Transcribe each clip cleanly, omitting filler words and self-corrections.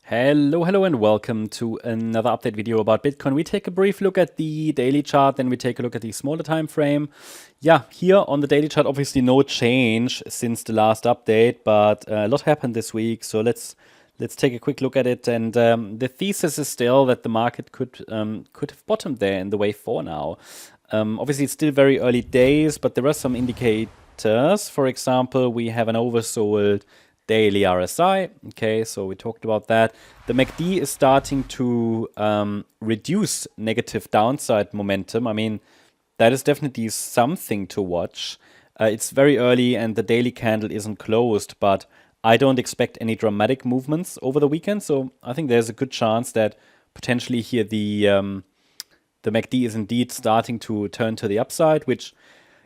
Hello, and welcome to another update video about Bitcoin. We take a brief look at the daily chart, then we take a look at the smaller time frame. Yeah, here on the daily chart, obviously no change since the last update, but a lot happened this week. So let's take a quick look at it. And the thesis is still that the market could have bottomed there in the wave 4 now. Obviously, it's still very early days, but there are some indicators. For example, we have an oversold daily RSI. Okay, so we talked about that. The MACD is starting to reduce negative downside momentum. I mean, that is definitely something to watch. It's very early and the daily candle isn't closed, but I don't expect any dramatic movements over the weekend. So I think there's a good chance that potentially here the MACD is indeed starting to turn to the upside, which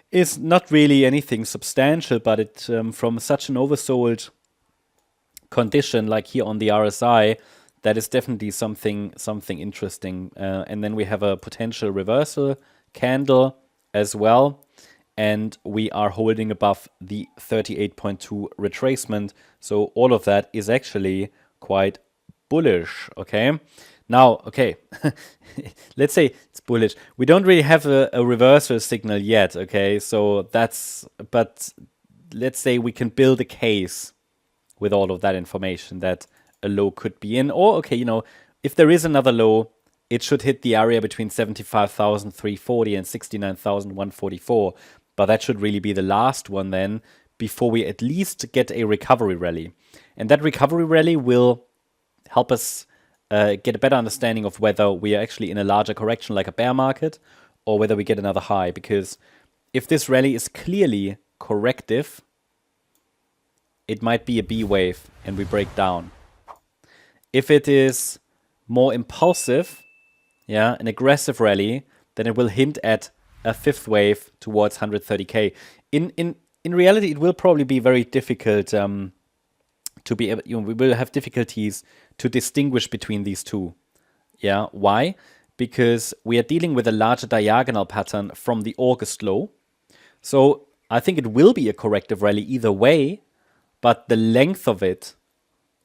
is not really anything substantial, but it from such an oversold condition like here on the RSI, that is definitely something interesting. And then we have a potential reversal candle as well, and we are holding above the 38.2 retracement. So all of that is actually quite bullish. Okay, now let's say it's bullish. We don't really have a reversal signal yet. Okay, so but let's say we can build a case with all of that information that a low could be in. Or, okay, if there is another low, it should hit the area between 75,340 and 69,144. But that should really be the last one then, before we at least get a recovery rally. And that recovery rally will help us get a better understanding of whether we are actually in a larger correction like a bear market, or whether we get another high. Because if this rally is clearly corrective, it might be a B wave and we break down. If it is more impulsive, an aggressive rally, then it will hint at a fifth wave towards 130K. In reality, it will probably be very difficult to be able, we will have difficulties to distinguish between these two. Yeah, why? Because we are dealing with a larger diagonal pattern from the August low. So I think it will be a corrective rally either way, but the length of it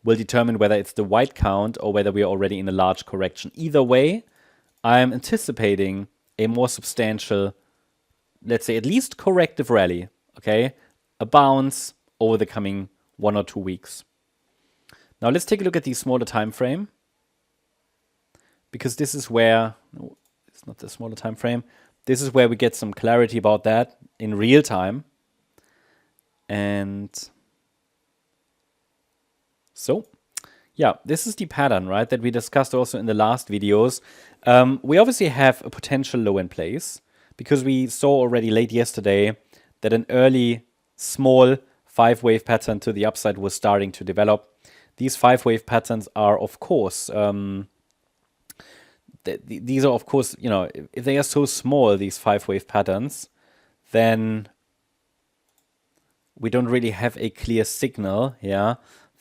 will determine whether it's the white count or whether we are already in a large correction. Either way, I am anticipating a more substantial, let's say at least corrective rally, okay? A bounce over the coming 1 or 2 weeks. Now let's take a look at the smaller time frame, because this is where, no, it's not the smaller time frame. This is where we get some clarity about that in real time. And so, yeah, this is the pattern, right, that we discussed also in the last videos. We obviously have a potential low in place, because we saw already late yesterday that an early small 5-wave pattern to the upside was starting to develop. These 5-wave patterns are, of course, these are, of course, if they are so small, these 5-wave patterns, then we don't really have a clear signal,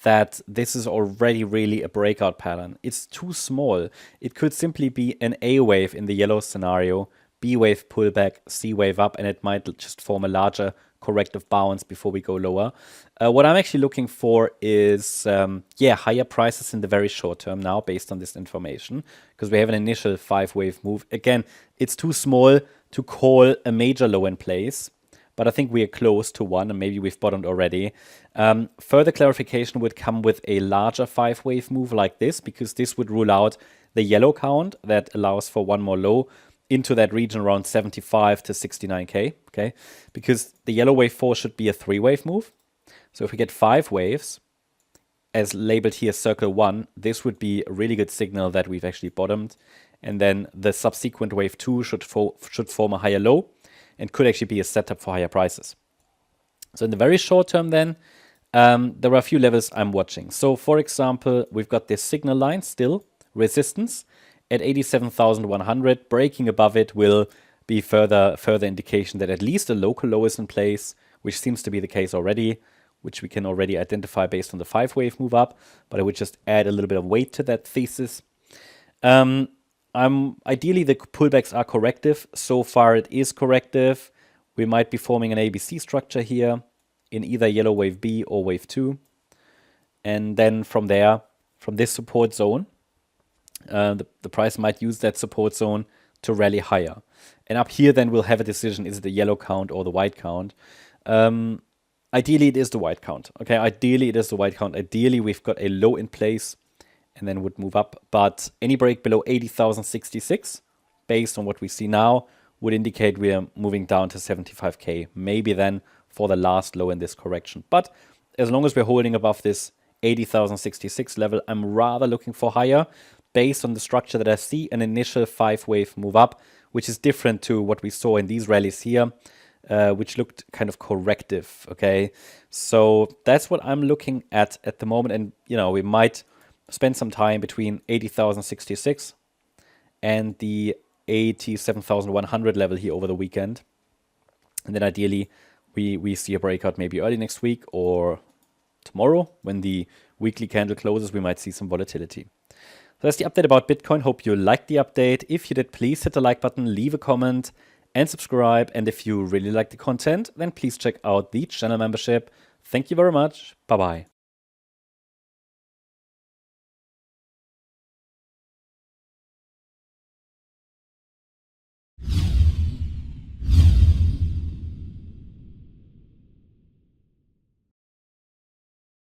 that this is already really a breakout pattern. It's too small. It could simply be an A wave in the yellow scenario, B wave pullback, C wave up, and it might just form a larger corrective bounce before we go lower. What I'm actually looking for is, higher prices in the very short term now based on this information, because we have an initial 5-wave move. Again, it's too small to call a major low in place, but I think we are close to one, and maybe we've bottomed already. Further clarification would come with a larger 5-wave move like this, because this would rule out the yellow count that allows for one more low into that region around 75 to 69K, okay? Because the yellow wave 4 should be a 3-wave move. So if we get 5 waves, as labeled here circle 1, this would be a really good signal that we've actually bottomed. And then the subsequent wave 2 should form a higher low, and could actually be a setup for higher prices. So in the very short term then, there are a few levels I'm watching. So for example, we've got this signal line still, resistance at 87,100. Breaking above it will be further indication that at least a local low is in place, which seems to be the case already, which we can already identify based on the 5-wave move up. But I would just add a little bit of weight to that thesis. Ideally, the pullbacks are corrective. So far, it is corrective. We might be forming an ABC structure here in either yellow wave B or wave 2. And then from there, this support zone, the price might use that support zone to rally higher. And up here, then we'll have a decision: is it the yellow count or the white count? Ideally, it is the white count. Okay, ideally, it is the white count. Ideally, we've got a low in place and then would move up. But any break below 80,066, based on what we see now, would indicate we are moving down to 75K, maybe then for the last low in this correction. But as long as we're holding above this 80,066 level, I'm rather looking for higher, based on the structure that I see an initial 5-wave move up, which is different to what we saw in these rallies here, which looked kind of corrective. Okay, so that's what I'm looking at the moment. And we might spend some time between 80,066 and the 87,100 level here over the weekend, and then ideally we see a breakout maybe early next week or tomorrow when the weekly candle closes. We might see some volatility. So that's the update about Bitcoin. Hope you liked the update. If you did, please hit the like button, leave a comment, and subscribe. And if you really like the content, then please check out the channel membership. Thank you very much. Bye-bye.